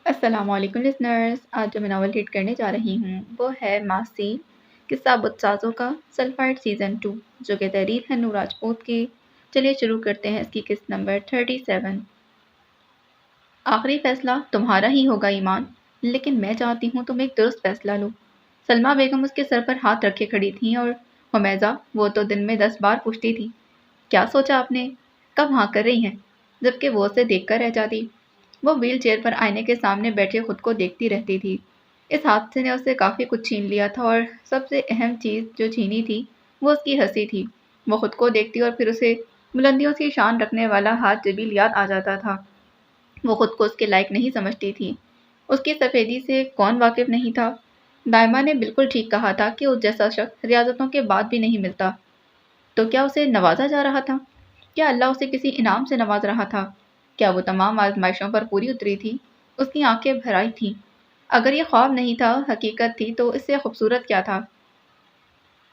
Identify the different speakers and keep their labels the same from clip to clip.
Speaker 1: السلام علیکم لسنرز، آج جو میں ناول ریڈ کرنے جا رہی ہوں وہ ہے ماسی قصہ بت سازوں کا سلفائڈ سیزن 2، جو کہ تحریر ہے نور راجپوت کی۔ چلیے شروع کرتے ہیں اس کی قسط نمبر 37۔ آخری فیصلہ تمہارا ہی ہوگا ایمان، لیکن میں چاہتی ہوں تم ایک درست فیصلہ لو۔ سلمہ بیگم اس کے سر پر ہاتھ رکھے کھڑی تھیں اور حمیزہ وہ تو دن میں 10 بار پوچھتی تھی، کیا سوچا آپ نے؟ کب ہاں کر رہی ہیں؟ جبکہ وہ اسے دیکھ کر رہ جاتی۔ وہ ویل چیئر پر آئینے کے سامنے بیٹھے خود کو دیکھتی رہتی تھی۔ اس حادثے نے اسے کافی کچھ چھین لیا تھا، اور سب سے اہم چیز جو چھینی تھی وہ اس کی ہنسی تھی۔ وہ خود کو دیکھتی اور پھر اسے بلندیوں سے شان رکھنے والا ہاتھ جبیل یاد آ جاتا تھا۔ وہ خود کو اس کے لائق نہیں سمجھتی تھی۔ اس کی سفیدی سے کون واقف نہیں تھا؟ دائمہ نے بالکل ٹھیک کہا تھا کہ اس جیسا شخص ریاضتوں کے بعد بھی نہیں ملتا۔ تو کیا اسے نوازا جا رہا تھا؟ کیا اللہ اسے کسی انعام سے نواز رہا تھا؟ کیا وہ تمام آزمائشوں پر پوری اتری تھی؟ اس کی آنکھیں بھر آئی تھیں۔ اگر یہ خواب نہیں تھا، حقیقت تھی، تو اس سے خوبصورت کیا تھا؟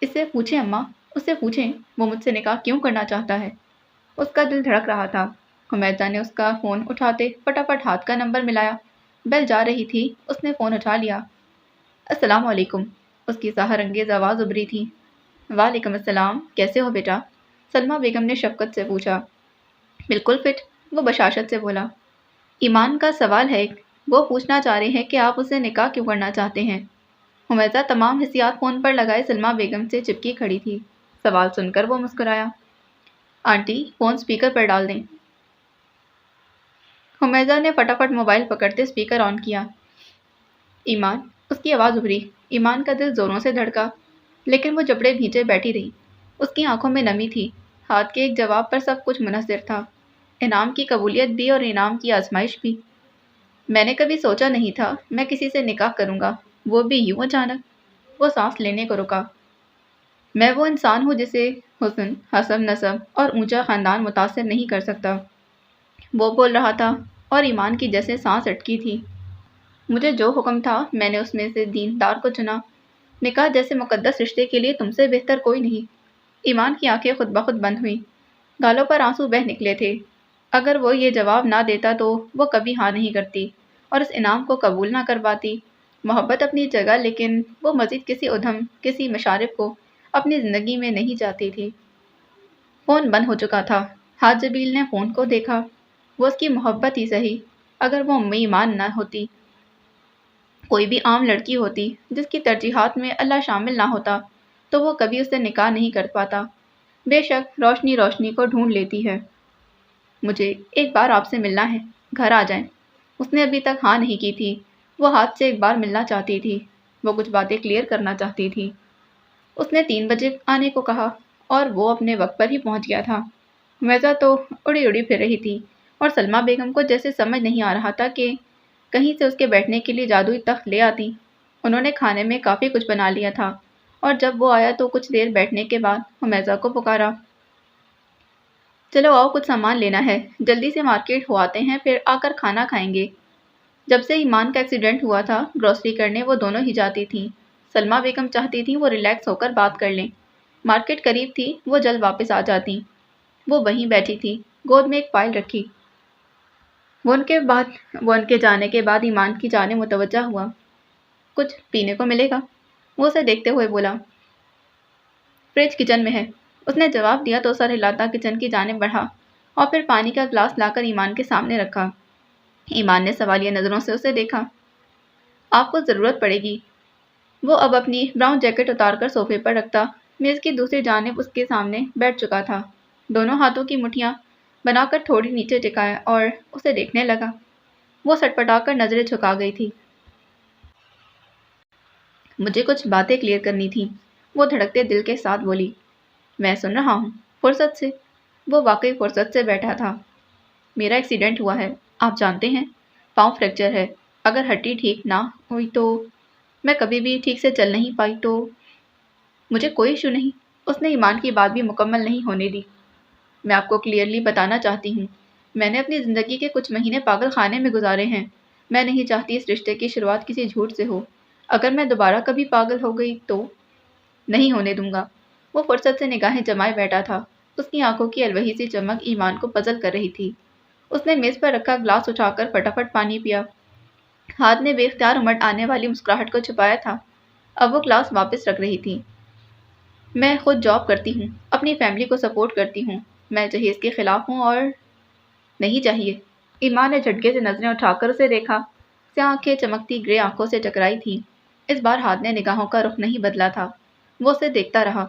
Speaker 1: اس سے پوچھیں اماں، اس سے پوچھیں وہ مجھ سے نکاح کیوں کرنا چاہتا ہے۔ اس کا دل دھڑک رہا تھا۔ حمیدہ نے اس کا فون اٹھاتے فٹافٹ ہاتھ کا نمبر ملایا۔ بیل جا رہی تھی، اس نے فون اٹھا لیا۔ السلام علیکم، اس کی سحر انگیز آواز ابھری تھی۔ وعلیکم السلام، کیسے ہو بیٹا؟ سلمہ بیگم نے شفقت سے پوچھا۔ بالکل فٹ، وہ بشاشت سے بولا۔ ایمان کا سوال ہے، وہ پوچھنا چاہ رہے ہیں کہ آپ اسے نکاح کیوں کرنا چاہتے ہیں۔ حمیزہ تمام حسیات فون پر لگائے سلمہ بیگم سے چپکی کھڑی تھی۔ سوال سن کر وہ مسکرایا۔ آنٹی فون سپیکر پر ڈال دیں۔ حمیزہ نے فٹافٹ موبائل پکڑتے سپیکر آن کیا۔ ایمان، اس کی آواز ابھری۔ ایمان کا دل زوروں سے دھڑکا، لیکن وہ جبڑے بھینچے بیٹھی رہی۔ اس کی آنکھوں میں نمی تھی۔ ہاتھ کے ایک جواب پر سب کچھ منحصر تھا، انعام کی قبولیت بھی اور انعام کی آزمائش بھی۔ میں نے کبھی سوچا نہیں تھا میں کسی سے نکاح کروں گا، وہ بھی یوں اچانک۔ وہ سانس لینے کو رکا۔ میں وہ انسان ہوں جسے حسن، حسب نسب اور اونچا خاندان متاثر نہیں کر سکتا۔ وہ بول رہا تھا اور ایمان کی جیسے سانس اٹکی تھی۔ مجھے جو حکم تھا میں نے اس میں سے دیندار کو چنا۔ نکاح جیسے مقدس رشتے کے لیے تم سے بہتر کوئی نہیں۔ ایمان کی آنکھیں خود بخود بند ہوئیں، گالوں پر آنسو بہہ نکلے تھے۔ اگر وہ یہ جواب نہ دیتا تو وہ کبھی ہاں نہیں کرتی اور اس انعام کو قبول نہ کر پاتی۔ محبت اپنی جگہ، لیکن وہ مزید کسی ادھم، کسی مشارف کو اپنی زندگی میں نہیں چاہتی تھی۔ فون بند ہو چکا تھا۔ حاج جبیل نے فون کو دیکھا۔ وہ اس کی محبت ہی سہی، اگر وہ امی ایمان نہ ہوتی، کوئی بھی عام لڑکی ہوتی جس کی ترجیحات میں اللہ شامل نہ ہوتا، تو وہ کبھی اس سے نکاح نہیں کر پاتا۔ بے شک روشنی روشنی کو ڈھونڈ لیتی ہے۔ مجھے ایک بار آپ سے ملنا ہے، گھر آ جائیں۔ اس نے ابھی تک ہاں نہیں کی تھی۔ وہ ہاتھ سے ایک بار ملنا چاہتی تھی۔ وہ کچھ باتیں کلیئر کرنا چاہتی تھی۔ اس نے 3 بجے آنے کو کہا اور وہ اپنے وقت پر ہی پہنچ گیا تھا۔ میزا تو اڑی اڑی پھر رہی تھی اور سلمہ بیگم کو جیسے سمجھ نہیں آ رہا تھا کہ کہیں سے اس کے بیٹھنے کے لیے جادوئی تخت لے آتی۔ انہوں نے کھانے میں کافی کچھ بنا لیا تھا، اور جب وہ آیا تو کچھ دیر بیٹھنے کے بعد حمیزہ کو پکارا۔ چلو آؤ، کچھ سامان لینا ہے، جلدی سے مارکیٹ ہو آتے ہیں، پھر آ کر کھانا کھائیں گے۔ جب سے ایمان کا ایکسیڈنٹ ہوا تھا، گروسری کرنے وہ دونوں ہی جاتی تھیں۔ سلمہ بیگم چاہتی تھیں وہ ریلیکس ہو کر بات کر لیں۔ مارکیٹ قریب تھی، وہ جلد واپس آ جاتی۔ وہ وہیں بیٹھی تھی، گود میں ایک فائل رکھی۔ وہ ان کے جانے کے بعد ایمان کی جانب متوجہ ہوا۔ کچھ پینے کو ملے گا؟ وہ اسے دیکھتے ہوئے بولا۔ فریج کچن میں ہے، اس نے جواب دیا تو سر ہلاتا کچن کی جانب بڑھا اور پھر پانی کا گلاس لا کر ایمان کے سامنے رکھا۔ ایمان نے سوالیہ نظروں سے اسے دیکھا۔ آپ کو ضرورت پڑے گی۔ وہ اب اپنی براؤن جیکٹ اتار کر صوفے پر رکھتا، میز کی دوسری جانب اس کے سامنے بیٹھ چکا تھا۔ دونوں ہاتھوں کی مٹھیاں بنا کر تھوڑی نیچے ٹکایا اور اسے دیکھنے لگا۔ وہ سٹپٹا کر نظریں جھکا گئی تھی۔ مجھے کچھ باتیں کلیئر کرنی تھیں، وہ دھڑکتے دل کے ساتھ بولی۔ میں سن رہا ہوں، فرصت سے۔ وہ واقعی فرصت سے بیٹھا تھا۔ میرا ایکسیڈنٹ ہوا ہے، آپ جانتے ہیں، پاؤں فریکچر ہے۔ اگر ہڈی ٹھیک نہ ہوئی تو میں کبھی بھی ٹھیک سے چل نہیں پائی تو مجھے کوئی ایشو نہیں۔ اس نے ایمان کی بات بھی مکمل نہیں ہونے دی۔ میں آپ کو کلیئرلی بتانا چاہتی ہوں، میں نے اپنی زندگی کے کچھ مہینے پاگل خانے میں گزارے ہیں۔ میں نہیں چاہتی اس رشتے کی شروعات کسی جھوٹ سے ہو۔ اگر میں دوبارہ کبھی پاگل ہو گئی تو نہیں ہونے دوں گا۔ وہ فرصت سے نگاہیں جمائے بیٹھا تھا۔ اس کی آنکھوں کی الوہی سی چمک ایمان کو پزل کر رہی تھی۔ اس نے میز پر رکھا گلاس اٹھا کر فٹافٹ پانی پیا۔ ہاتھ نے بے اختیار امٹ آنے والی مسکراہٹ کو چھپایا تھا۔ اب وہ کلاس واپس رکھ رہی تھی۔ میں خود جاب کرتی ہوں، اپنی فیملی کو سپورٹ کرتی ہوں، میں جہیز کے خلاف ہوں اور نہیں چاہیے۔ ایمان نے جھٹکے سے نظریں اٹھا کر اسے دیکھا۔ سیاہ آنکھیں چمکتی گرے آنکھوں سے ٹکرائی تھیں۔ اس بار ہاتھ نے نگاہوں کا رخ نہیں بدلا تھا۔ وہ اسے دیکھتا رہا۔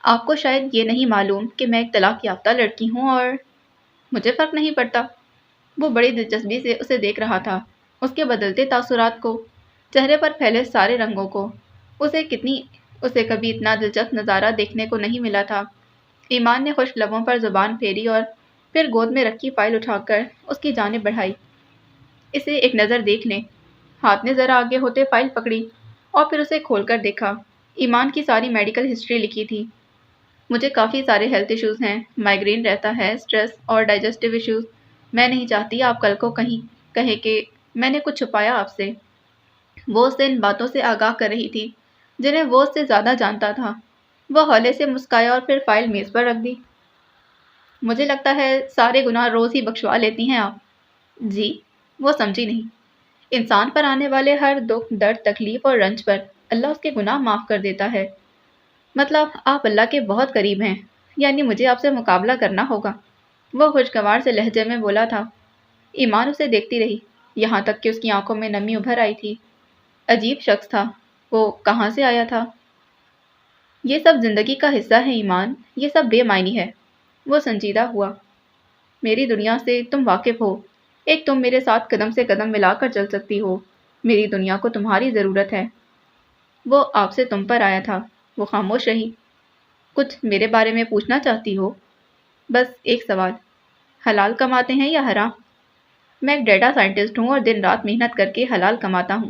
Speaker 1: آپ کو شاید یہ نہیں معلوم کہ میں ایک طلاق یافتہ لڑکی ہوں اور مجھے فرق نہیں پڑتا۔ وہ بڑی دلچسپی سے اسے دیکھ رہا تھا، اس کے بدلتے تاثرات کو، چہرے پر پھیلے سارے رنگوں کو۔ اسے کبھی اتنا دلچسپ نظارہ دیکھنے کو نہیں ملا تھا۔ ایمان نے خشک لبوں پر زبان پھیری اور پھر گود میں رکھی فائل اٹھا کر اس کی جانب بڑھائی۔ اسے ایک نظر دیکھ لیں۔ ہاتھ نے ذرا آگے ہوتے فائل پکڑی اور پھر اسے کھول کر دیکھا۔ ایمان کی ساری میڈیکل ہسٹری لکھی تھی۔ مجھے کافی سارے ہیلتھ ایشوز ہیں، مائیگرین رہتا ہے، سٹریس اور ڈائجسٹیو ایشوز۔ میں نہیں چاہتی آپ کل کو کہیں کہ میں نے کچھ چھپایا آپ سے۔ وہ اسے ان باتوں سے آگاہ کر رہی تھی جنہیں وہ اس سے زیادہ جانتا تھا۔ وہ ہولے سے مسکرایا اور پھر فائل میز پر رکھ دی۔ مجھے لگتا ہے سارے گناہ روز ہی بخشوا لیتی ہیں آپ۔ جی؟ وہ سمجھی نہیں۔ انسان پر آنے والے ہر دکھ، درد، تکلیف اور رنج پر اللہ اس کے گناہ معاف کر دیتا ہے۔ مطلب آپ اللہ کے بہت قریب ہیں، یعنی مجھے آپ سے مقابلہ کرنا ہوگا۔ وہ خوشگوار سے لہجے میں بولا تھا۔ ایمان اسے دیکھتی رہی، یہاں تک کہ اس کی آنکھوں میں نمی ابھر آئی تھی۔ عجیب شخص تھا، وہ کہاں سے آیا تھا؟ یہ سب زندگی کا حصہ ہے ایمان، یہ سب بے معنی ہے۔ وہ سنجیدہ ہوا۔ میری دنیا سے تم واقف ہو، ایک تم میرے ساتھ قدم سے قدم ملا کر چل سکتی ہو، میری دنیا کو تمہاری ضرورت ہے۔ وہ آپ سے تم پر آیا تھا۔ وہ خاموش رہی۔ کچھ میرے بارے میں پوچھنا چاہتی ہو؟ بس ایک سوال، حلال کماتے ہیں یا حرام؟ میں ایک ڈیٹا سائنٹسٹ ہوں اور دن رات محنت کر کے حلال کماتا ہوں۔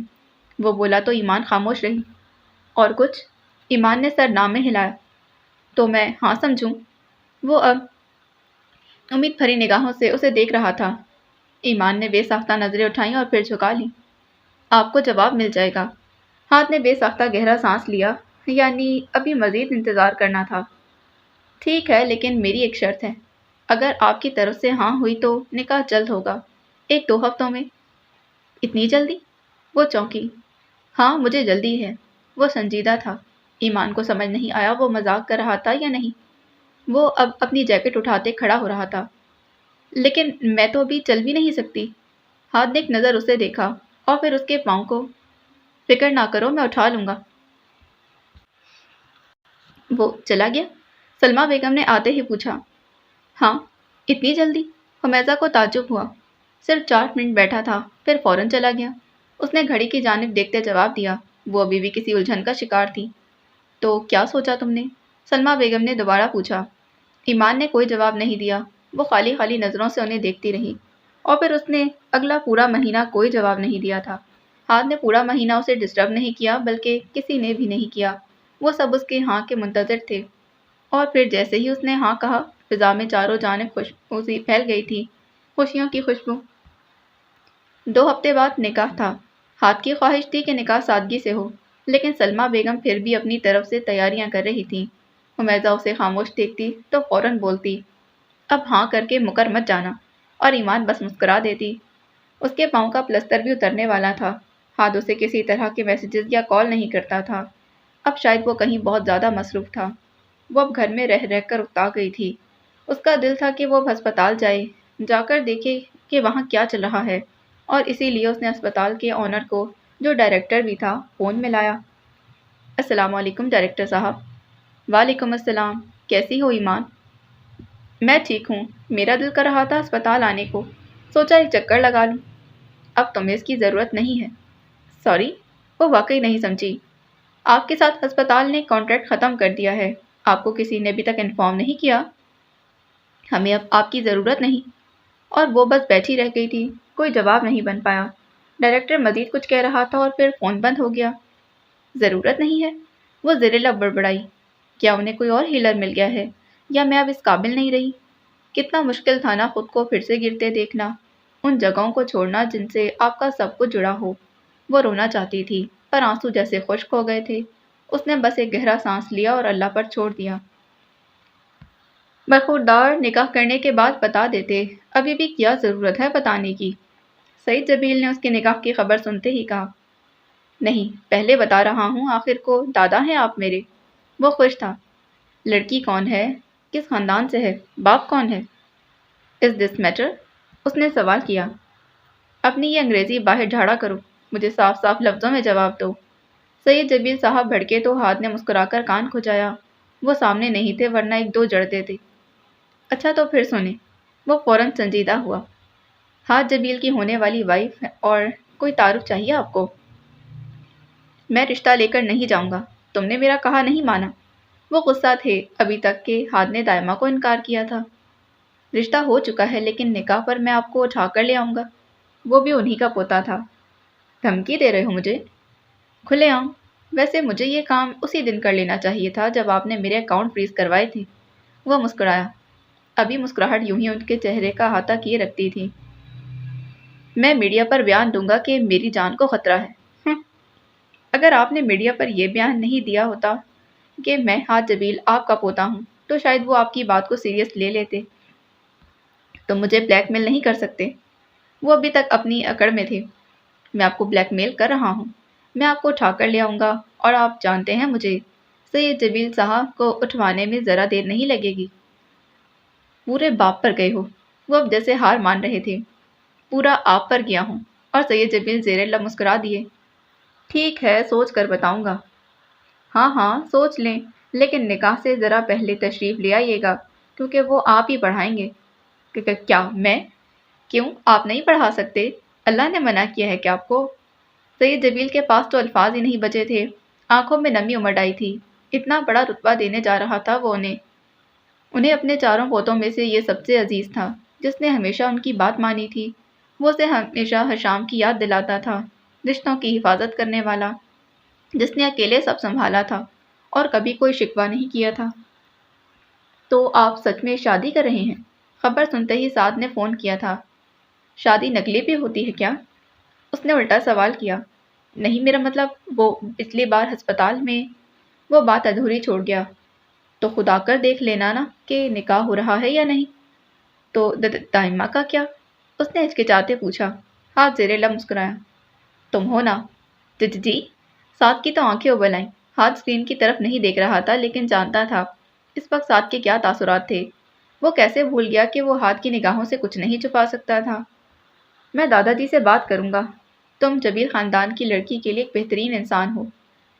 Speaker 1: وہ بولا تو ایمان خاموش رہی۔ اور کچھ؟ ایمان نے سر نام میں ہلایا۔ تو میں ہاں سمجھوں؟ وہ اب امید بھری نگاہوں سے اسے دیکھ رہا تھا۔ ایمان نے بے ساختہ نظریں اٹھائیں اور پھر جھکا لیں۔ آپ کو جواب مل جائے گا۔ ہاتھ نے بے ساختہ گہرا سانس لیا، یعنی ابھی مزید انتظار کرنا تھا۔ ٹھیک ہے، لیکن میری ایک شرط ہے۔ اگر آپ کی طرف سے ہاں ہوئی تو نکاح جلد ہوگا، 1-2 ہفتوں میں۔ اتنی جلدی؟ وہ چونکی۔ ہاں مجھے جلدی ہے۔ وہ سنجیدہ تھا۔ ایمان کو سمجھ نہیں آیا وہ مذاق کر رہا تھا یا نہیں۔ وہ اب اپنی جیکٹ اٹھاتے کھڑا ہو رہا تھا۔ لیکن میں تو ابھی چل بھی نہیں سکتی۔ ہاتھ نے ایک نظر اسے دیکھا اور پھر اس کے پاؤں کو۔ فکر نہ کرو، میں اٹھا لوں گا۔ وہ چلا گیا؟ سلمیٰ بیگم نے آتے ہی پوچھا۔ ہاں، اتنی جلدی؟ حمیزہ کو تعجب ہوا۔ صرف 4 منٹ بیٹھا تھا، پھر فوراً چلا گیا۔ اس نے گھڑی کی جانب دیکھتے جواب دیا۔ وہ ابھی بھی کسی الجھن کا شکار تھی۔ تو کیا سوچا تم نے؟ سلمیٰ بیگم نے دوبارہ پوچھا۔ ایمان نے کوئی جواب نہیں دیا۔ وہ خالی خالی نظروں سے انہیں دیکھتی رہی۔ اور پھر اس نے اگلا پورا مہینہ کوئی جواب نہیں دیا تھا۔ ہاتھ نے پورا مہینہ اسے ڈسٹرب نہیں کیا، بلکہ کسی نے بھی نہیں کیا۔ وہ سب اس کے ہاں کے منتظر تھے۔ اور پھر جیسے ہی اس نے ہاں کہا، فضا میں چاروں جانب خوشبو سی پھیل گئی تھی، خوشیوں کی خوشبو۔ 2 ہفتے بعد نکاح تھا۔ ہاتھ کی خواہش تھی کہ نکاح سادگی سے ہو، لیکن سلمیٰ بیگم پھر بھی اپنی طرف سے تیاریاں کر رہی تھیں۔ حمیزہ اسے خاموش دیکھتی تو فوراً بولتی، اب ہاں کر کے مکر مت جانا، اور ایمان بس مسکرا دیتی۔ اس کے پاؤں کا پلستر بھی اترنے والا تھا۔ ہاتھ اسے کسی طرح کے میسیجز یا کال نہیں کرتا تھا۔ اب شاید وہ کہیں بہت زیادہ مصروف تھا۔ وہ اب گھر میں رہ کر اکتا گئی تھی۔ اس کا دل تھا کہ وہ اب ہسپتال جائے، جا کر دیکھے کہ وہاں کیا چل رہا ہے، اور اسی لیے اس نے ہسپتال کے آنر کو، جو ڈائریکٹر بھی تھا، فون میں لایا۔ السلام علیکم ڈائریکٹر صاحب۔ وعلیکم السلام۔ کیسی ہو ایمان؟ میں ٹھیک ہوں۔ میرا دل کر رہا تھا ہسپتال آنے کو، سوچا ایک چکر لگا لوں۔ اب تمہیں اس کی ضرورت نہیں ہے۔ سوری، وہ واقعی نہیں سمجھی۔ آپ کے ساتھ ہسپتال نے کانٹریکٹ ختم کر دیا ہے۔ آپ کو کسی نے ابھی تک انفارم نہیں کیا؟ ہمیں اب آپ کی ضرورت نہیں۔ اور وہ بس بیٹھی رہ گئی تھی، کوئی جواب نہیں بن پایا۔ ڈائریکٹر مزید کچھ کہہ رہا تھا اور پھر فون بند ہو گیا۔ ضرورت نہیں ہے؟ وہ زیر لب بڑبڑائی۔ کیا انہیں کوئی اور ہیلر مل گیا ہے، یا میں اب اس قابل نہیں رہی؟ کتنا مشکل تھا نا خود کو پھر سے گرتے دیکھنا، ان جگہوں کو چھوڑنا جن سے آپ کا سب کچھ جڑا ہو۔ وہ رونا چاہتی تھی، پر آنسو جیسے خشک ہو گئے تھے۔ اس نے بس ایک گہرا سانس لیا اور اللہ پر چھوڑ دیا۔ برخوردار، نکاح کرنے کے بعد بتا دیتے، ابھی بھی کیا ضرورت ہے بتانے کی؟ سعید جبیل نے اس کے نکاح کی خبر سنتے ہی کہا، نہیں، پہلے بتا رہا ہوں، آخر کو دادا ہیں آپ میرے۔ وہ خوش تھا۔ لڑکی کون ہے؟ کس خاندان سے ہے؟ باپ کون ہے؟ از دس میٹر؟ اس نے سوال کیا۔ اپنی یہ انگریزی باہر جھاڑا کرو، مجھے صاف صاف لفظوں میں جواب دو۔ سید جبیل صاحب بھڑکے تو ہاتھ نے مسکرا کر کان کھجایا۔ وہ سامنے نہیں تھے ورنہ ایک دو جڑتے تھے۔ اچھا تو پھر سنیں۔ وہ فوراً سنجیدہ ہوا۔ ہاتھ جبیل کی ہونے والی وائف اور کوئی تعارف چاہیے آپ کو؟ میں رشتہ لے کر نہیں جاؤں گا، تم نے میرا کہا نہیں مانا۔ وہ غصہ تھے ابھی تک کہ ہاتھ نے دائمہ کو انکار کیا تھا۔ رشتہ ہو چکا ہے لیکن نکاح پر میں آپ کو اٹھا کر لے آؤں گا، وہ بھی انہی کا پوتا تھا۔ دھمکی دے رہے ہو مجھے؟ کھلے عام۔ ویسے مجھے یہ کام اسی دن کر لینا چاہیے تھا جب آپ نے میرے اکاؤنٹ فریز کروائے تھے۔ وہ مسکرایا۔ ابھی مسکراہٹ یوں ہی ان کے چہرے کا احاطہ کیے رکھتی تھی۔ میں میڈیا پر بیان دوں گا کہ میری جان کو خطرہ ہے۔ اگر آپ نے میڈیا پر یہ بیان نہیں دیا ہوتا کہ میں ہاتھ جبیل آپ کا پوتا ہوں تو شاید وہ آپ کی بات کو سیریس لے لیتے۔ تم مجھے بلیک میل نہیں کر سکتے۔ وہ ابھی تک اپنی اکڑ میں تھے۔ میں آپ کو بلیک میل کر رہا ہوں، میں آپ کو اٹھا کر لے آؤں گا اور آپ جانتے ہیں مجھے، سید جبیل صاحب کو اٹھوانے میں ذرا دیر نہیں لگے گی۔ پورے باپ پر گئے ہو۔ وہ اب جیسے ہار مان رہے تھے۔ پورا آپ پر گیا ہوں۔ اور سید جبیل زیر لب مسکرا دیے۔ ٹھیک ہے، سوچ کر بتاؤں گا۔ ہاں ہاں سوچ لیں، لیکن نکاح سے ذرا پہلے تشریف لے آئیے گا کیونکہ وہ آپ ہی پڑھائیں گے۔ کیا میں؟ کیوں آپ نہیں پڑھا سکتے؟ اللہ نے منع کیا ہے کہ آپ کو؟ سید جبیل کے پاس تو الفاظ ہی نہیں بچے تھے۔ آنکھوں میں نمی امڈ آئی تھی۔ اتنا بڑا رتبہ دینے جا رہا تھا وہ انہیں اپنے چاروں پوتوں میں سے یہ سب سے عزیز تھا جس نے ہمیشہ ان کی بات مانی تھی۔ وہ اسے ہمیشہ حشام کی یاد دلاتا تھا، رشتوں کی حفاظت کرنے والا، جس نے اکیلے سب سنبھالا تھا اور کبھی کوئی شکوہ نہیں کیا تھا۔ تو آپ سچ میں شادی کر رہے ہیں؟ خبر سنتے ہی سعد نے فون کیا تھا۔ شادی نکلی بھی ہوتی ہے کیا؟ اس نے الٹا سوال کیا۔ نہیں، میرا مطلب وہ پچھلی بار ہسپتال میں۔ وہ بات ادھوری چھوڑ گیا۔ تو خدا کر دیکھ لینا نا کہ نکاح ہو رہا ہے یا نہیں۔ تو دائمہ کا کیا؟ اس نے ہچکچاتے پوچھا۔ ہاتھ زیر لب مسکرایا۔ تم ہو نا؟ جی۔ سعد کی تو آنکھیں ابل آئیں۔ ہاتھ اسکرین کی طرف نہیں دیکھ رہا تھا لیکن جانتا تھا اس وقت سعد کے کیا تاثرات تھے۔ وہ کیسے بھول گیا کہ وہ ہاتھ کی نگاہوں سے کچھ نہیں چھپا سکتا تھا۔ میں دادا جی سے بات کروں گا۔ تم جبیل خاندان کی لڑکی کے لیے ایک بہترین انسان ہو۔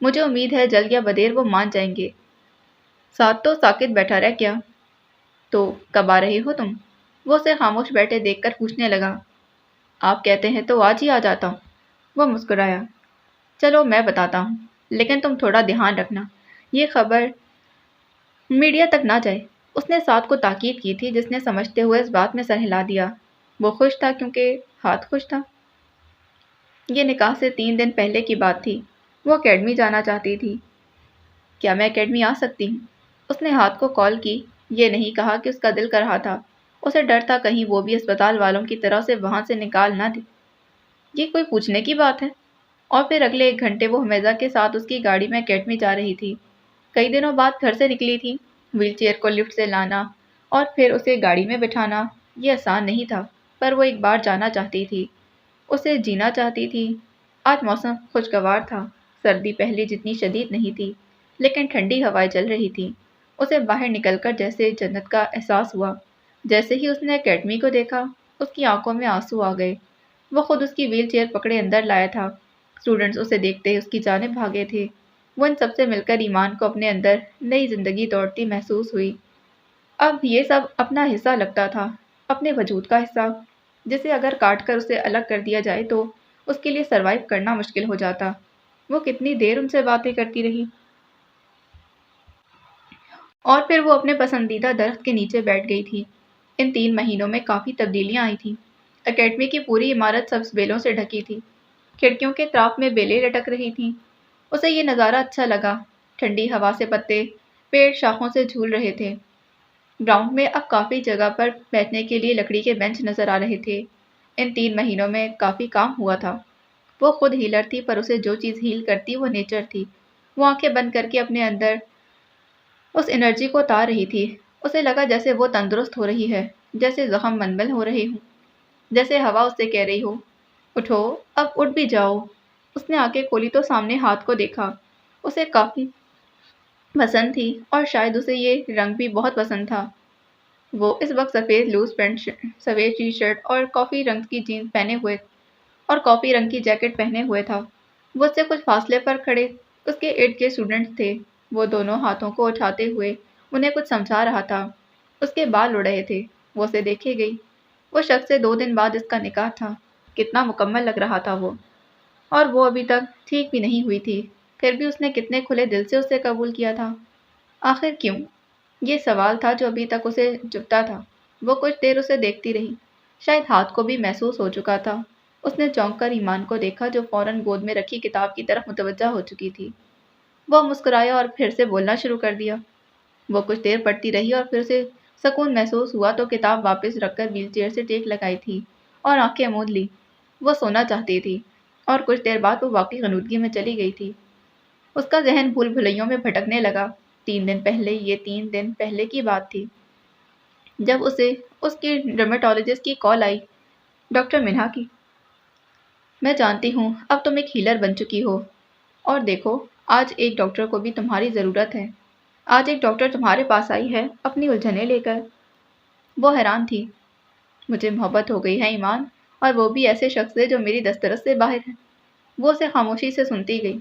Speaker 1: مجھے امید ہے جلد یا بدیر وہ مان جائیں گے۔ سعد تو ساکت بیٹھا رہ گیا۔ تو کب آ رہے ہو تم؟ وہ اسے خاموش بیٹھے دیکھ کر پوچھنے لگا۔ آپ کہتے ہیں تو آج ہی آ جاتا ہوں۔ وہ مسکرایا۔ چلو میں بتاتا ہوں، لیکن تم تھوڑا دھیان رکھنا یہ خبر میڈیا تک نہ جائے۔ اس نے سعد کو تاکید کی تھی جس نے سمجھتے ہوئے اس بات میں سر ہلا دیا۔ وہ خوش تھا کیونکہ ہاتھ خوش تھا۔ یہ نکاح سے 3 دن پہلے کی بات تھی۔ وہ اکیڈمی جانا چاہتی تھی۔ کیا میں اکیڈمی آ سکتی ہوں؟ اس نے ہاتھ کو کال کی۔ یہ نہیں کہا کہ اس کا دل کر رہا تھا۔ اسے ڈر تھا کہیں وہ بھی اسپتال والوں کی طرح سے وہاں سے نکال نہ دے۔ یہ کوئی پوچھنے کی بات ہے؟ اور پھر اگلے 1 گھنٹے وہ حمیزہ کے ساتھ اس کی گاڑی میں اکیڈمی جا رہی تھی۔ کئی دنوں بعد گھر سے نکلی تھی۔ ویل چیئر کو لفٹ سے لانا اور پھر اسے گاڑی میں بٹھانا یہ آسان نہیں تھا، پر وہ ایک بار جانا چاہتی تھی۔ اسے جینا چاہتی تھی۔ آج موسم خوشگوار تھا۔ سردی پہلے جتنی شدید نہیں تھی لیکن ٹھنڈی ہوائیں چل رہی تھی۔ اسے باہر نکل کر جیسے جنت کا احساس ہوا۔ جیسے ہی اس نے اکیڈمی کو دیکھا اس کی آنکھوں میں آنسو آ گئے۔ وہ خود اس کی ویل چیئر پکڑے اندر لایا تھا۔ اسٹوڈنٹس اسے دیکھتے ہی اس کی جانب بھاگے تھے۔ وہ ان سب سے مل کر ایمان کو اپنے اندر نئی زندگی دوڑتی محسوس ہوئی۔ اب یہ سب اپنا حصہ لگتا تھا، اپنے وجود کا حصہ، جسے اگر کاٹ کر اسے الگ کر دیا جائے تو اس کے لیے سروائیو کرنا مشکل ہو جاتا۔ وہ کتنی دیر ان سے باتیں کرتی رہی اور پھر وہ اپنے پسندیدہ درخت کے نیچے بیٹھ گئی تھی۔ ان 3 مہینوں میں کافی تبدیلیاں آئی تھیں۔ اکیڈمی کی پوری عمارت سبز بیلوں سے ڈھکی تھی۔ کھڑکیوں کے اطراف میں بیلیں لٹک رہی تھیں۔ اسے یہ نظارہ اچھا لگا۔ ٹھنڈی ہوا سے پتے پیڑ شاخوں سے جھول رہے تھے۔ گراؤنڈ میں اب کافی جگہ پر بیٹھنے کے لیے لکڑی کے بینچ نظر آ رہے تھے۔ ان 3 مہینوں میں کافی کام ہوا تھا۔ وہ خود ہیلر تھی پر اسے جو چیز ہیل کرتی وہ نیچر تھی۔ وہ آنکھیں بند کر کے اپنے اندر اس انرجی کو اتار رہی تھی۔ اسے لگا جیسے وہ تندرست ہو رہی ہے، جیسے زخم منمل ہو رہے ہوں، جیسے ہوا اس سے کہہ رہی ہو اٹھو، اب اٹھ بھی جاؤ۔ اس نے آنکھیں کھولی تو سامنے ہاتھ کو دیکھا۔ اسے کافی پسند تھی اور شاید اسے یہ رنگ بھی بہت پسند تھا۔ وہ اس وقت سفید لوز پینٹ، سفید ٹی شرٹ اور کافی رنگ کی جینس پہنے ہوئے اور کافی رنگ کی جیکٹ پہنے ہوئے تھا۔ وہ اس سے کچھ فاصلے پر کھڑے اس کے ارد گرد اسٹوڈنٹس تھے۔ وہ دونوں ہاتھوں کو اٹھاتے ہوئے انہیں کچھ سمجھا رہا تھا۔ اس کے بال اڑ رہے تھے۔ وہ اسے دیکھے گئی۔ وہ شخص سے 2 دن بعد اس کا نکاح تھا۔ کتنا مکمل لگ رہا تھا وہ، اور وہ ابھی تک ٹھیک بھی نہیں ہوئی تھی، پھر بھی اس نے کتنے کھلے دل سے اسے قبول کیا تھا۔ آخر کیوں؟ یہ سوال تھا جو ابھی تک اسے چبھتا تھا۔ وہ کچھ دیر اسے دیکھتی رہی۔ شاید ہاتھ کو بھی محسوس ہو چکا تھا۔ اس نے چونک کر ایمان کو دیکھا جو فوراً گود میں رکھی کتاب کی طرف متوجہ ہو چکی تھی۔ وہ مسکرایا اور پھر سے بولنا شروع کر دیا۔ وہ کچھ دیر پڑھتی رہی اور پھر اسے سکون محسوس ہوا تو کتاب واپس رکھ کر ویل چیئر سے ٹیک لگائی تھی اور آنکھیں موند لی۔ وہ سونا چاہتی تھی اور کچھ دیر بعد وہ واقعی غنودگی میں چلی گئی تھی۔ اس کا ذہن بھول بھلیوں میں بھٹکنے لگا۔ 3 دن پہلے، یہ 3 دن پہلے کی بات تھی جب اسے اس کی ڈرمیٹولوجسٹ کی کال آئی، ڈاکٹر منہا کی۔ میں جانتی ہوں اب تم ایک ہیلر بن چکی ہو، اور دیکھو آج ایک ڈاکٹر کو بھی تمہاری ضرورت ہے۔ آج ایک ڈاکٹر تمہارے پاس آئی ہے اپنی الجھنیں لے کر۔ وہ حیران تھی۔ مجھے محبت ہو گئی ہے ایمان، اور وہ بھی ایسے شخص سے جو میری دسترس سے باہر ہے۔ وہ اسے خاموشی سے سنتی گئی۔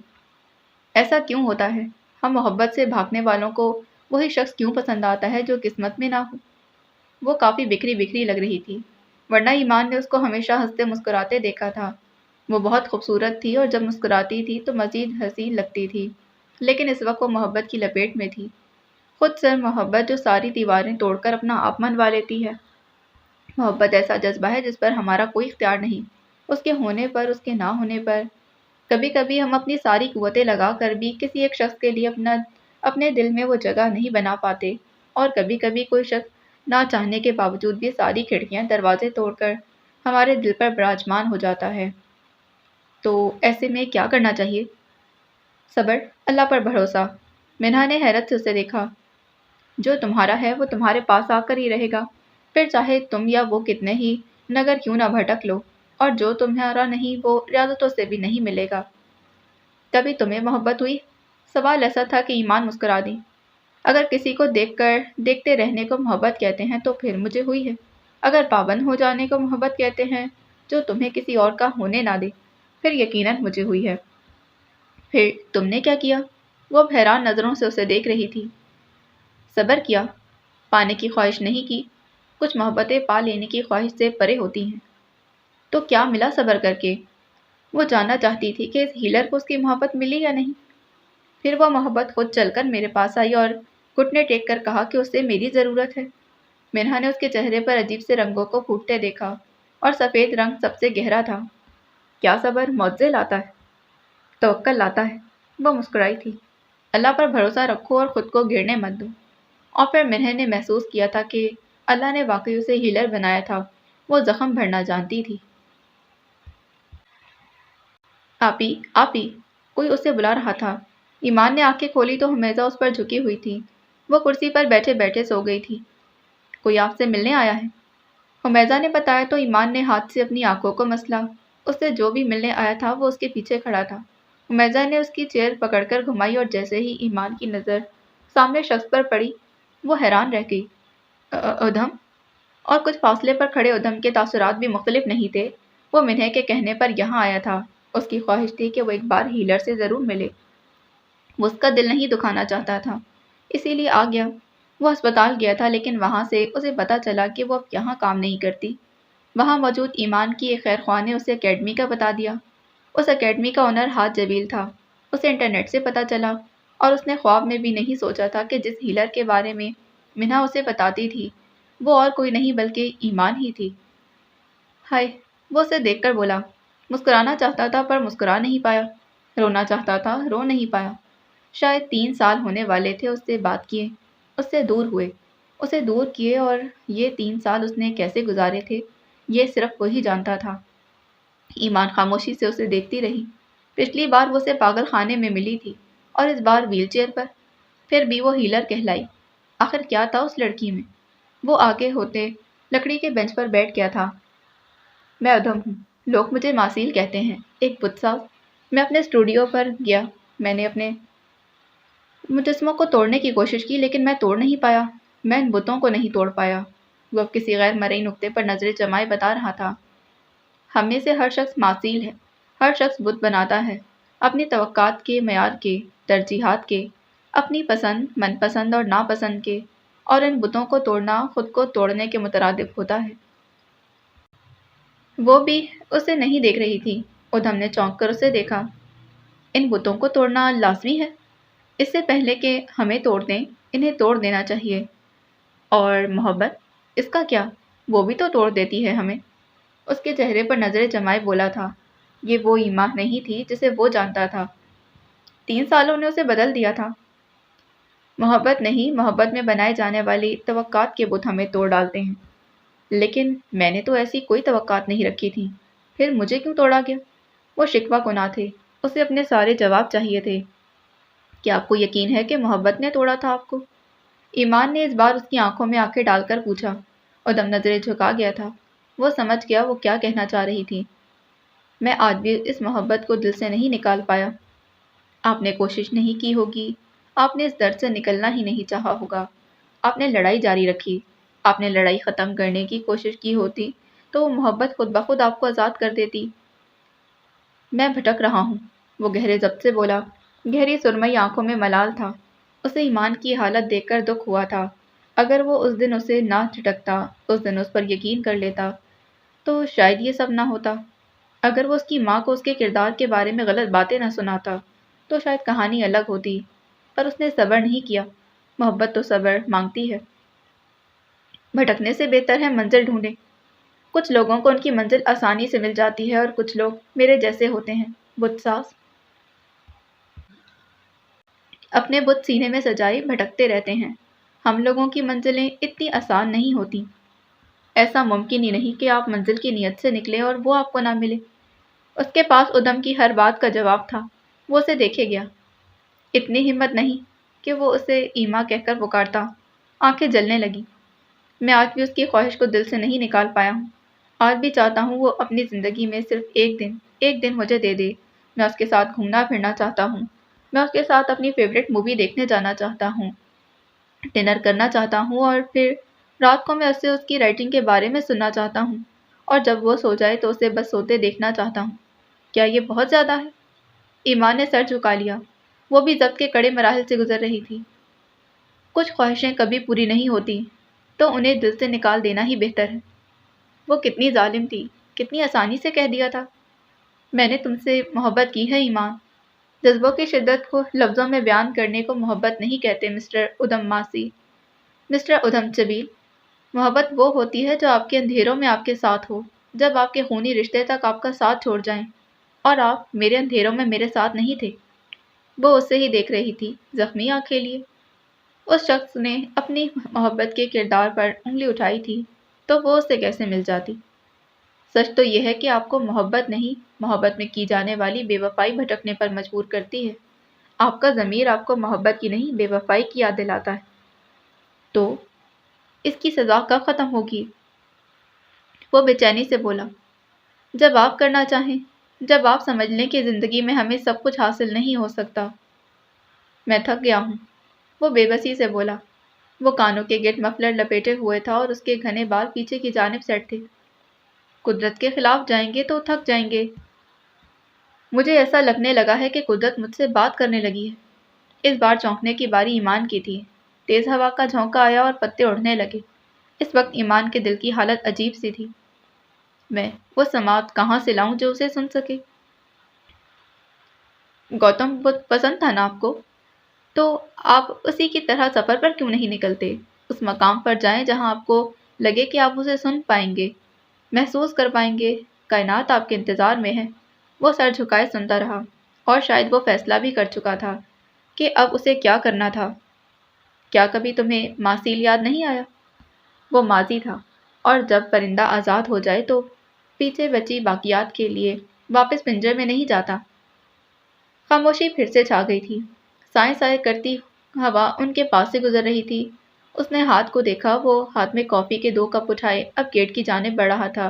Speaker 1: ایسا کیوں ہوتا ہے؟ ہم محبت سے بھاگنے والوں کو وہی شخص کیوں پسند آتا ہے جو قسمت میں نہ ہو؟ وہ کافی بکھری بکھری لگ رہی تھی، ورنہ ایمان نے اس کو ہمیشہ ہنستے مسکراتے دیکھا تھا۔ وہ بہت خوبصورت تھی اور جب مسکراتی تھی تو مزید حسین لگتی تھی، لیکن اس وقت وہ محبت کی لپیٹ میں تھی۔ خود سر محبت جو ساری دیواریں توڑ کر اپنا آپ منوا لیتی ہے۔ محبت ایسا جذبہ ہے جس پر ہمارا کوئی اختیار نہیں، اس کے ہونے پر، اس کے نہ ہونے پر۔ کبھی کبھی ہم اپنی ساری قوتیں لگا کر بھی کسی ایک شخص کے لیے اپنے دل میں وہ جگہ نہیں بنا پاتے، اور کبھی کبھی کوئی شخص نہ چاہنے کے باوجود بھی ساری کھڑکیاں دروازے توڑ کر ہمارے دل پر براجمان ہو جاتا ہے۔ تو ایسے میں کیا کرنا چاہیے؟ صبر، اللہ پر بھروسہ۔ منہا نے حیرت سے اسے دیکھا۔ جو تمہارا ہے وہ تمہارے پاس آ کر ہی رہے گا، پھر چاہے تم یا وہ کتنے ہی نگر کیوں نہ بھٹک لو، اور جو تمہارا نہیں وہ ریاضتوں سے بھی نہیں ملے گا۔ کبھی تمہیں محبت ہوئی؟ سوال ایسا تھا کہ ایمان مسکرا دی۔ اگر کسی کو دیکھتے رہنے کو محبت کہتے ہیں تو پھر مجھے ہوئی ہے۔ اگر پابند ہو جانے کو محبت کہتے ہیں جو تمہیں کسی اور کا ہونے نہ دے، پھر یقیناً مجھے ہوئی ہے۔ پھر تم نے کیا کیا؟ وہ اب حیران نظروں سے اسے دیکھ رہی تھی۔ صبر کیا، پانے کی خواہش نہیں کی۔ کچھ محبتیں پا لینے کی خواہش سے پرے ہوتی ہیں۔ تو کیا ملا صبر کر کے؟ وہ جاننا چاہتی تھی کہ اس ہیلر کو اس کی محبت ملی یا نہیں۔ پھر وہ محبت خود چل کر میرے پاس آئی اور گھٹنے ٹیک کر کہا کہ اسے میری ضرورت ہے۔ منہا نے اس کے چہرے پر عجیب سے رنگوں کو پھوٹتے دیکھا، اور سفید رنگ سب سے گہرا تھا۔ کیا صبر معجزے لاتا ہے؟ توکل لاتا ہے، وہ مسکرائی تھی۔ اللہ پر بھروسہ رکھو اور خود کو گرنے مت دو۔ اور پھر منہا نے محسوس کیا تھا کہ اللہ نے واقعی اسے ہیلر بنایا تھا۔ وہ زخم بھرنا جانتی تھی۔ آپی، آپی، کوئی اسے بلا رہا تھا۔ ایمان نے آنکھیں کھولی تو حمیزہ اس پر جھکی ہوئی تھی۔ وہ کرسی پر بیٹھے بیٹھے سو گئی تھی۔ کوئی آپ سے ملنے آیا ہے؟ حمیزہ نے بتایا تو ایمان نے ہاتھ سے اپنی آنکھوں کو مسلا۔ اس سے جو بھی ملنے آیا تھا وہ اس کے پیچھے کھڑا تھا۔ حمیزہ نے اس کی چیئر پکڑ کر گھمائی اور جیسے ہی ایمان کی نظر سامنے شخص پر پڑی وہ حیران رہ گئی۔ ادھم؟ اور کچھ فاصلے پر کھڑے ادھم کے تاثرات بھی مختلف نہیں تھے۔ وہ منہا کے کہنے پر یہاں آیا تھا۔ اس کی خواہش تھی کہ وہ ایک بار ہیلر سے ضرور ملے۔ وہ اس کا دل نہیں دکھانا چاہتا تھا، اسی لیے آ گیا۔ وہ ہسپتال گیا تھا لیکن وہاں سے اسے پتہ چلا کہ وہ اب یہاں کام نہیں کرتی۔ وہاں موجود ایمان کی ایک خیر خواہ نے اسے اکیڈمی کا بتا دیا۔ اس اکیڈمی کا اونر حاج جبیل تھا۔ اسے انٹرنیٹ سے پتہ چلا، اور اس نے خواب میں بھی نہیں سوچا تھا کہ جس ہیلر کے بارے میں منہا اسے بتاتی تھی وہ اور کوئی نہیں بلکہ ایمان ہی تھی۔ ہائے، وہ اسے دیکھ کر بولا۔ مسکرانا چاہتا تھا پر مسکرا نہیں پایا، رونا چاہتا تھا رو نہیں پایا۔ شاید 3 سال ہونے والے تھے اس سے بات کیے، اس سے دور ہوئے، اسے دور کیے، اور یہ 3 سال اس نے کیسے گزارے تھے یہ صرف وہی جانتا تھا۔ ایمان خاموشی سے اسے دیکھتی رہی۔ پچھلی بار وہ اسے پاگل خانے میں ملی تھی، اور اس بار ویل چیئر پر۔ پھر بھی وہ ہیلر کہلائی۔ آخر کیا تھا اس لڑکی میں؟ وہ آگے ہوتے لکڑی کے بینچ پر بیٹھ گیا تھا۔ میں ادھم ہوں، لوگ مجھے ماسیل کہتے ہیں، ایک بت ساز۔ میں اپنے اسٹوڈیو پر گیا، میں نے اپنے مجسموں کو توڑنے کی کوشش کی لیکن میں توڑ نہیں پایا، میں ان بتوں کو نہیں توڑ پایا۔ وہ اب کسی غیر مرئی نقطے پر نظریں جمائے بتا رہا تھا، ہم میں سے ہر شخص ماسیل ہے، ہر شخص بت بناتا ہے، اپنی توقعات کے معیار کے، ترجیحات کے، اپنی پسند، من پسند اور ناپسند کے، اور ان بتوں کو توڑنا خود کو توڑنے کے مترادف ہوتا ہے۔ وہ بھی اسے نہیں دیکھ رہی تھی۔ ادھم نے چونک کر اسے دیکھا۔ ان بتوں کو توڑنا لازمی ہے؟ اس سے پہلے کہ ہمیں توڑ دیں، انہیں توڑ دینا چاہیے۔ اور محبت، اس کا کیا؟ وہ بھی تو توڑ دیتی ہے ہمیں۔ اس کے چہرے پر نظریں جمائے بولا تھا، یہ وہ ایما نہیں تھی جسے وہ جانتا تھا۔ 3 سالوں نے اسے بدل دیا تھا۔ محبت نہیں، محبت میں بنائے جانے والی توقعات کے بت ہمیں توڑ ڈالتے ہیں۔ لیکن میں نے تو ایسی کوئی توقعات نہیں رکھی تھی، پھر مجھے کیوں توڑا گیا؟ وہ شکوہ کناں تھے، اسے اپنے سارے جواب چاہیے تھے۔ کیا آپ کو یقین ہے کہ محبت نے توڑا تھا آپ کو؟ ایمان نے اس بار اس کی آنکھوں میں آنکھیں ڈال کر پوچھا۔ ادم نظریں جھکا گیا تھا، وہ سمجھ گیا وہ کیا کہنا چاہ رہی تھی۔ میں آج بھی اس محبت کو دل سے نہیں نکال پایا۔ آپ نے کوشش نہیں کی ہوگی، آپ نے اس درد سے نکلنا ہی نہیں چاہا ہوگا، آپ نے لڑائی جاری رکھی۔ آپ نے لڑائی ختم کرنے کی کوشش کی ہوتی تو وہ محبت خود بخود آپ کو آزاد کر دیتی۔ میں بھٹک رہا ہوں، وہ گہرے ضبط سے بولا۔ گہری سرمئی آنکھوں میں ملال تھا۔ اسے ایمان کی حالت دیکھ کر دکھ ہوا تھا۔ اگر وہ اس دن اسے نہ جھٹکتا، اس دن اس پر یقین کر لیتا، تو شاید یہ سب نہ ہوتا۔ اگر وہ اس کی ماں کو اس کے کردار کے بارے میں غلط باتیں نہ سناتا، تو شاید کہانی الگ ہوتی۔ پر اس نے صبر نہیں کیا۔ محبت تو صبر مانگتی ہے۔ بھٹکنے سے بہتر ہے منزل ڈھونڈیں۔ کچھ لوگوں کو ان کی منزل آسانی سے مل جاتی ہے اور کچھ لوگ میرے جیسے ہوتے ہیں، بت ساز۔ اپنے بت سینے میں سجائے بھٹکتے رہتے ہیں۔ ہم لوگوں کی منزلیں اتنی آسان نہیں ہوتی۔ ایسا ممکن ہی نہیں کہ آپ منزل کی نیت سے نکلیں اور وہ آپ کو نہ ملے۔ اس کے پاس ادم کی ہر بات کا جواب تھا۔ وہ اسے دیکھے گیا۔ اتنی ہمت نہیں کہ وہ اسے ایما کہہ کر پکارتا۔ آنکھیں جلنے لگیں۔ میں آج بھی اس کی خواہش کو دل سے نہیں نکال پایا ہوں۔ آج بھی چاہتا ہوں وہ اپنی زندگی میں صرف ایک دن مجھے دے دے۔ میں اس کے ساتھ گھومنا پھرنا چاہتا ہوں۔ میں اس کے ساتھ اپنی فیوریٹ مووی دیکھنے جانا چاہتا ہوں، ڈنر کرنا چاہتا ہوں، اور پھر رات کو میں اسے اس کی رائٹنگ کے بارے میں سننا چاہتا ہوں، اور جب وہ سو جائے تو اسے بس سوتے دیکھنا چاہتا ہوں۔ کیا یہ بہت زیادہ ہے؟ ایمان نے سر جھکا لیا۔ وہ بھی ضبط کے کڑے مراحل سے گزر رہی تھی۔ کچھ خواہشیں کبھی پوری نہیں ہوتی تو انہیں دل سے نکال دینا ہی بہتر ہے۔ وہ کتنی ظالم تھی، کتنی آسانی سے کہہ دیا تھا، میں نے تم سے محبت کی ہے ایمان۔ جذبوں کی شدت کو لفظوں میں بیان کرنے کو محبت نہیں کہتے مسٹر ادم ماسی، مسٹر ادم چبیل۔ محبت وہ ہوتی ہے جو آپ کے اندھیروں میں آپ کے ساتھ ہو، جب آپ کے خونی رشتے تک آپ کا ساتھ چھوڑ جائیں، اور آپ میرے اندھیروں میں میرے ساتھ نہیں تھے۔ وہ اسے ہی دیکھ رہی تھی، زخمی آنکھیں لیے۔ اس شخص نے اپنی محبت کے کردار پر انگلی اٹھائی تھی تو وہ اسے کیسے مل جاتی؟ سچ تو یہ ہے کہ آپ کو محبت نہیں، محبت میں کی جانے والی بے وفائی بھٹکنے پر مجبور کرتی ہے۔ آپ کا ضمیر آپ کو محبت کی نہیں، بے وفائی کی یاد دلاتا ہے۔ تو اس کی سزا کب ختم ہوگی؟ وہ بے چینی سے بولا۔ جب آپ کرنا چاہیں، جب آپ سمجھ لیں کہ زندگی میں ہمیں سب کچھ حاصل نہیں ہو سکتا۔ میں تھک گیا ہوں، وہ بے بسی سے بولا۔ وہ کانوں کے گرد مفلر لپیٹے ہوئے تھا اور اس کے گھنے بال پیچھے کی جانب سیٹ تھے۔ قدرت کے خلاف جائیں گے تو تھک جائیں گے۔ مجھے ایسا لگنے لگا ہے کہ قدرت مجھ سے بات کرنے لگی ہے۔ اس بار چونکنے کی باری ایمان کی تھی۔ تیز ہوا کا جھونکا آیا اور پتے اڑنے لگے۔ اس وقت ایمان کے دل کی حالت عجیب سی تھی۔ میں وہ سماعت کہاں سے لاؤں جو اسے سن سکے؟ گوتم بدھ پسند تھا نا آپ کو؟ تو آپ اسی کی طرح سفر پر کیوں نہیں نکلتے؟ اس مقام پر جائیں جہاں آپ کو لگے کہ آپ اسے سن پائیں گے، محسوس کر پائیں گے۔ کائنات آپ کے انتظار میں ہے۔ وہ سر جھکائے سنتا رہا، اور شاید وہ فیصلہ بھی کر چکا تھا کہ اب اسے کیا کرنا تھا۔ کیا کبھی تمہیں ماسیل یاد نہیں آیا؟ وہ ماضی تھا، اور جب پرندہ آزاد ہو جائے تو پیچھے بچی باقیات کے لیے واپس پنجر میں نہیں جاتا۔ خاموشی پھر سے چھا گئی تھی۔ سائیں سائیں کرتی ہوا ان کے پاس سے گزر رہی تھی۔ اس نے ہاتھ کو دیکھا، وہ ہاتھ میں کافی کے 2 کپ اٹھائے اب گیٹ کی جانب بڑھ رہا تھا۔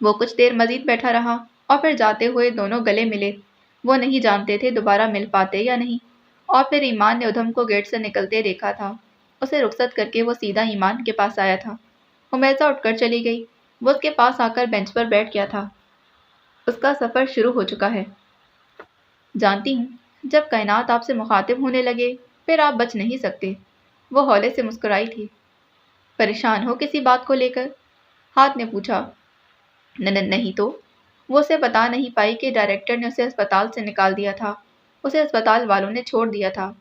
Speaker 1: وہ کچھ دیر مزید بیٹھا رہا اور پھر جاتے ہوئے دونوں گلے ملے۔ وہ نہیں جانتے تھے دوبارہ مل پاتے یا نہیں۔ اور پھر ایمان نے ادھم کو گیٹ سے نکلتے دیکھا تھا۔ اسے رخصت کر کے وہ سیدھا ایمان کے پاس آیا تھا۔ حمیزہ اٹھ کر چلی گئی۔ وہ اس کے پاس آ کر بینچ پر بیٹھ گیا تھا۔ اس کا سفر شروع ہو چکا ہے۔ جانتی ہوں، جب کائنات آپ سے مخاطب ہونے لگے پھر آپ بچ نہیں سکتے۔ وہ ہولے سے مسکرائی تھی۔ پریشان ہو کسی بات کو لے کر؟ ہاتھ نے پوچھا۔ نہیں تو۔ وہ اسے بتا نہیں پائی کہ ڈائریکٹر نے اسے اسپتال سے نکال دیا تھا۔ اسے اسپتال والوں نے چھوڑ دیا تھا۔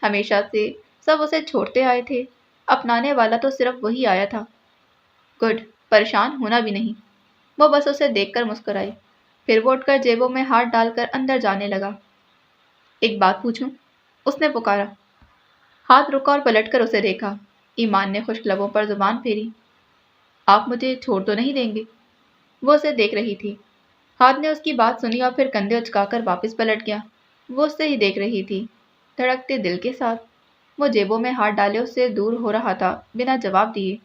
Speaker 1: ہمیشہ سے سب اسے چھوڑتے آئے تھے، اپنانے والا تو صرف وہی آیا تھا۔ گڈ، پریشان ہونا بھی نہیں۔ وہ بس اسے دیکھ کر مسکرائی، پھر وہ اٹھ کر جیبوں میں ہاتھ ڈال کر اندر جانے لگا۔ ایک بات پوچھوں؟ اس نے پکارا۔ ہاتھ رکا اور پلٹ کر اسے دیکھا۔ ایمان نے خشک لبوں پر زبان پھیری۔ آپ مجھے چھوڑ تو نہیں دیں گے؟ وہ اسے دیکھ رہی تھی۔ ہاتھ نے اس کی بات سنی اور پھر کندھے اچکا کر واپس پلٹ گیا۔ وہ اسے ہی دیکھ رہی تھی، دھڑکتے دل کے ساتھ۔ وہ جیبوں میں ہاتھ ڈالے اس سے دور ہو رہا تھا، بنا جواب دیے۔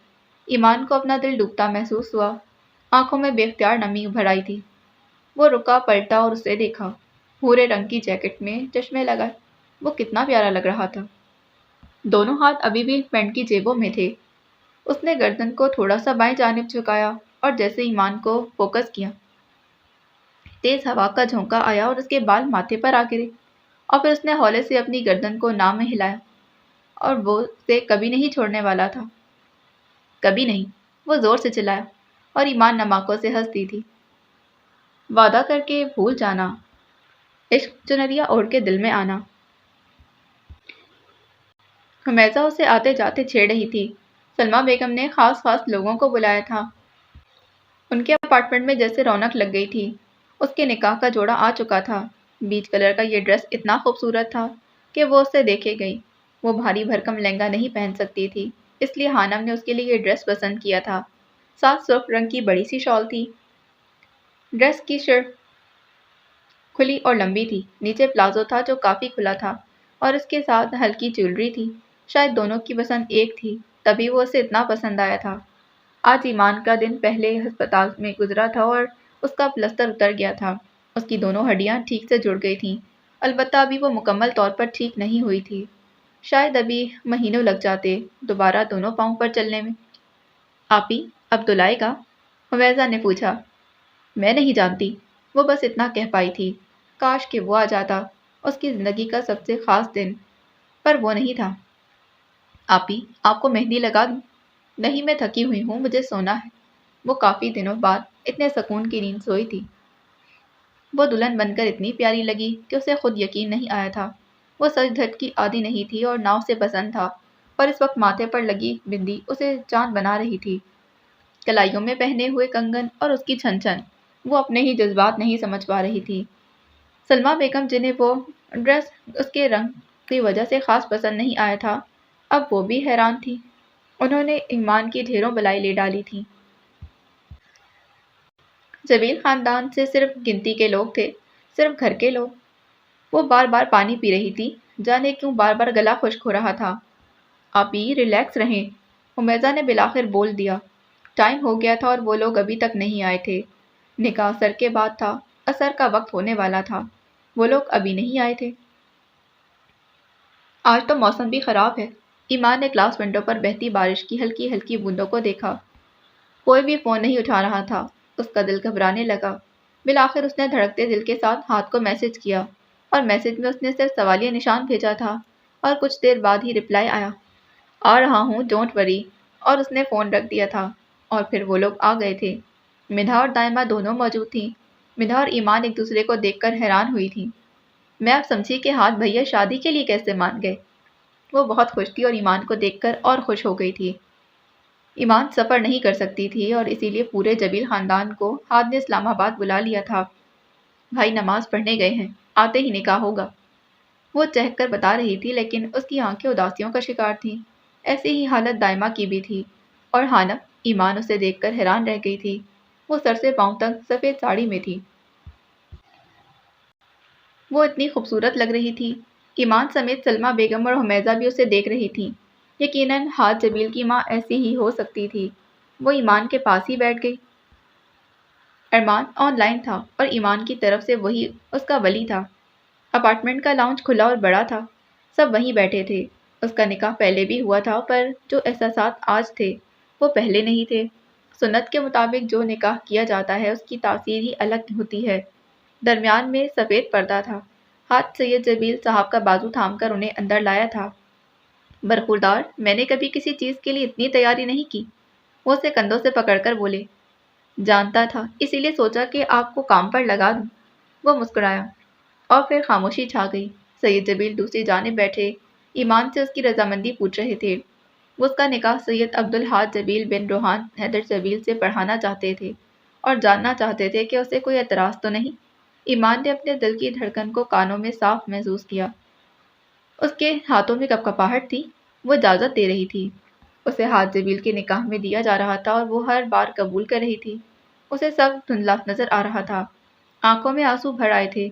Speaker 1: ایمان کو اپنا دل ڈوبتا محسوس ہوا، آنکھوں میں بے اختیار نمی بھر آئی تھی۔ وہ رکا، پلٹا اور اسے دیکھا۔ بھورے رنگ کی جیکٹ میں چشمے لگائے وہ کتنا پیارا لگ رہا تھا۔ دونوں ہاتھ ابھی بھی پینٹ کی جیبوں میں تھے۔ اس نے گردن کو تھوڑا سا بائیں جانب جھکایا اور جیسے ایمان کو فوکس کیا، تیز ہوا کا جھونکا آیا اور اس کے بال ماتھے پر آ گرے، اور پھر اس نے ہولے سے اپنی گردن کو نام میں ہلایا، اور وہ اسے کبھی نہیں چھوڑنے والا تھا۔ کبھی نہیں، وہ زور سے چلایا، اور ایمان نماکوں سے ہنستی تھی۔ وعدہ کر کے بھول جانا، عشق چنریا اوڑھ کے دل میں آنا۔ حمیزہ اسے آتے جاتے چھیڑ رہی تھی۔ سلمیٰ بیگم نے خاص لوگوں کو بلایا تھا۔ ان کے اپارٹمنٹ میں جیسے رونق لگ گئی تھی۔ اس کے نکاح کا جوڑا آ چکا تھا۔ بیج کلر کا یہ ڈریس اتنا خوبصورت تھا کہ وہ اسے دیکھے گئی۔ وہ بھاری بھرکم لہنگا نہیں پہن سکتی تھی، اس لیے حانم نے اس کے لیے یہ ڈریس پسند کیا تھا۔ ساتھ سرخ رنگ کی بڑی سی شال تھی۔ ڈریس کی شرٹ کھلی اور لمبی تھی، نیچے پلازو تھا جو کافی کھلا تھا، اور اس کے ساتھ ہلکی جیولری تھی۔ شاید دونوں کی پسند ایک تھی، تبھی وہ اسے اتنا پسند آیا تھا۔ آج ایمان کا دن پہلے ہسپتال میں گزرا تھا اور اس کا پلستر اتر گیا تھا۔ اس کی دونوں ہڈیاں ٹھیک سے جڑ گئی تھیں، البتہ ابھی وہ مکمل طور پر ٹھیک نہیں ہوئی تھی۔ شاید ابھی مہینوں لگ جاتے دوبارہ دونوں پاؤں پر چلنے میں۔ آپی، اب دلائے گا؟ حمیزہ نے پوچھا۔ میں نہیں جانتی، وہ بس اتنا کہہ پائی تھی۔ کاش کہ وہ آ جاتا، اس کی زندگی کا سب سے خاص دن، پر وہ نہیں تھا۔ آپی، آپ کو مہندی لگا دوں؟ نہیں، میں تھکی ہوئی ہوں، مجھے سونا ہے۔ وہ کافی دنوں بعد اتنے سکون کی نیند سوئی تھی۔ وہ دلہن بن کر اتنی پیاری لگی کہ اسے خود یقین نہیں آیا تھا۔ وہ سج دھج کی عادی نہیں تھی اور نہ اسے پسند تھا، اور اس وقت ماتھے پر لگی بندی اسے چاند بنا رہی تھی۔ کلائیوں میں پہنے ہوئے کنگن اور اس کی چھن چھن، وہ اپنے ہی جذبات نہیں سمجھ پا رہی تھی۔ سلمیٰ بیگم، جنہیں وہ ڈریس اس کے رنگ کی وجہ سے خاص پسند نہیں آیا تھا، اب وہ بھی حیران تھی۔ انہوں نے ایمان کی ڈھیروں بلائیں لے ڈالی تھیں۔ جبیل خاندان سے صرف گنتی کے لوگ تھے، صرف گھر کے لوگ۔ وہ بار بار پانی پی رہی تھی، جانے کیوں بار بار گلا خشک ہو رہا تھا۔ آپی، ریلیکس رہیں، حمیزہ نے بالآخر بول دیا۔ ٹائم ہو گیا تھا اور وہ لوگ ابھی تک نہیں آئے تھے۔ نکاح عصر کے بعد تھا، عصر کا وقت ہونے والا تھا، وہ لوگ ابھی نہیں آئے تھے۔ آج تو موسم بھی خراب ہے۔ ایمان نے گلاس ونڈو پر بہتی بارش کی ہلکی ہلکی بوندوں کو دیکھا۔ کوئی بھی فون نہیں اٹھا رہا تھا، اس کا دل گھبرانے لگا۔ بالآخر اس نے دھڑکتے دل کے ساتھ ہاتھ کو میسج کیا، اور میسج میں اس نے صرف سوالیہ نشان بھیجا تھا، اور کچھ دیر بعد ہی رپلائی آیا، آ رہا ہوں، ڈونٹ وری، اور اس نے فون رکھ دیا تھا۔ اور پھر وہ لوگ آ گئے تھے۔ مدحہ اور دائمہ دونوں موجود تھیں۔ مدحہ اور ایمان ایک دوسرے کو دیکھ کر حیران ہوئی تھیں۔ میں اب سمجھی کہ ہاتھ بھیا شادی کے لیے کیسے مان گئے۔ وہ بہت خوش تھی اور ایمان کو دیکھ کر اور خوش ہو گئی تھی۔ ایمان سفر نہیں کر سکتی تھی اور اسی لیے پورے جبیل خاندان کو ہاتھ نے اسلام آباد بلا لیا تھا۔ بھائی نماز پڑھنے گئے ہیں، آتے ہی نکاح ہوگا، وہ چہک کر بتا رہی تھی، لیکن اس کی آنکھیں اداسیوں کا شکار تھیں۔ ایسی ہی حالت دائمہ کی بھی تھی، اور حانف ایمان اسے دیکھ کر حیران رہ گئی تھی۔ وہ سر سے پاؤں تک سفید ساڑی میں تھی۔ وہ اتنی خوبصورت لگ رہی تھی۔ ایمان سمیت سلمیٰ بیگم اور حمیزہ بھی اسے دیکھ رہی تھیں۔ یقیناً حاج جبیل کی ماں ایسی ہی ہو سکتی تھی۔ وہ ایمان کے پاس ہی بیٹھ گئی۔ ارمان آن لائن تھا اور ایمان کی طرف سے وہی اس کا ولی تھا۔ اپارٹمنٹ کا لاؤنج کھلا اور بڑا تھا، سب وہیں بیٹھے تھے۔ اس کا نکاح پہلے بھی ہوا تھا، پر جو احساسات آج تھے وہ پہلے نہیں تھے۔ سنت کے مطابق جو نکاح کیا جاتا ہے اس کی تاثیر ہی الگ ہوتی ہے۔ درمیان میں سفید پردہ تھا، ہاتھ سید جبیل صاحب کا بازو تھام کر انہیں اندر لایا تھا۔ برخوردار، میں نے کبھی کسی چیز کے لیے اتنی تیاری نہیں کی۔ وہ اسے کندھوں سے پکڑ کر بولے۔ جانتا تھا، اسی لیے سوچا کہ آپ کو کام پر لگا دوں۔ وہ مسکرایا اور پھر خاموشی چھا گئی۔ سید جبیل دوسری جانب بیٹھے ایمان سے اس کی رضامندی پوچھ رہے تھے۔ وہ اس کا نکاح سید عبدالحاد جبیل بن روحان حیدر جبیل سے پڑھانا چاہتے تھے اور جاننا چاہتے تھے کہ اسے کوئی اعتراض تو نہیں۔ ایمان نے اپنے دل کی دھڑکن کو کانوں میں صاف محسوس کیا۔ اس کے ہاتھوں میں کپکپاہٹ تھی، وہ اجازت دے رہی تھی۔ اسے ہاتھ جبیل کے نکاح میں دیا جا رہا تھا اور وہ ہر بار قبول کر رہی تھی۔ اسے سب دھندلا نظر آ رہا تھا، آنکھوں میں آنسو بھر آئے تھے۔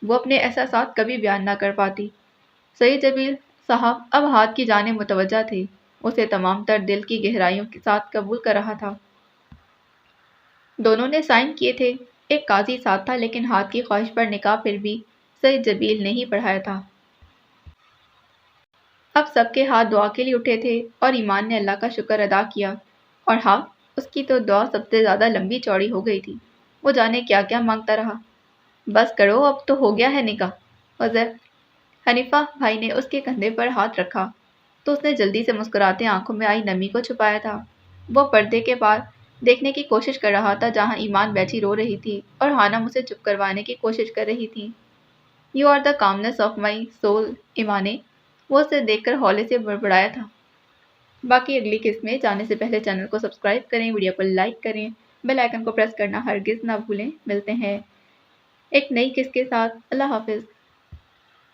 Speaker 1: وہ اپنے احساسات کبھی بیان نہ کر پاتی۔ سید جبیل صاحب اب ہاتھ کی جانب متوجہ تھے، اسے تمام تر دل کی گہرائیوں کے ساتھ قبول کر رہا تھا۔ دونوں نے سائن کیے تھے، ایک قاضی ساتھ تھا، لیکن ہاتھ کی خواہش پر نکاح پھر بھی سید جبیل نے ہی پڑھایا تھا۔ اب سب کے ہاتھ دعا کے لیے اٹھے تھے اور ایمان نے اللہ کا شکر ادا کیا۔ اور ہاں، اس کی تو دعا سب سے زیادہ لمبی چوڑی ہو گئی تھی۔ وہ جانے کیا کیا مانگتا رہا۔ بس کرو، اب تو ہو گیا ہے نکاح۔ حذیف حنیفہ بھائی نے اس کے کندھے پر ہاتھ رکھا تو اس نے جلدی سے مسکراتے آنکھوں میں آئی نمی کو چھپایا تھا۔ وہ پردے کے پار دیکھنے کی کوشش کر رہا تھا جہاں ایمان بیٹھی رو رہی تھی اور ہانم اسے چپ کروانے کی کوشش کر رہی تھی۔ You are the commons of my soul ایمانے، وہ اسے دیکھ کر ہولے سے بڑبڑایا تھا۔ باقی اگلی قسط میں جانے سے پہلے چینل کو سبسکرائب کریں، ویڈیو کو لائک کریں، بیل آئیکن کو پریس کرنا ہرگز نہ بھولیں۔ ملتے ہیں ایک نئی قسط کے ساتھ۔ اللہ حافظ۔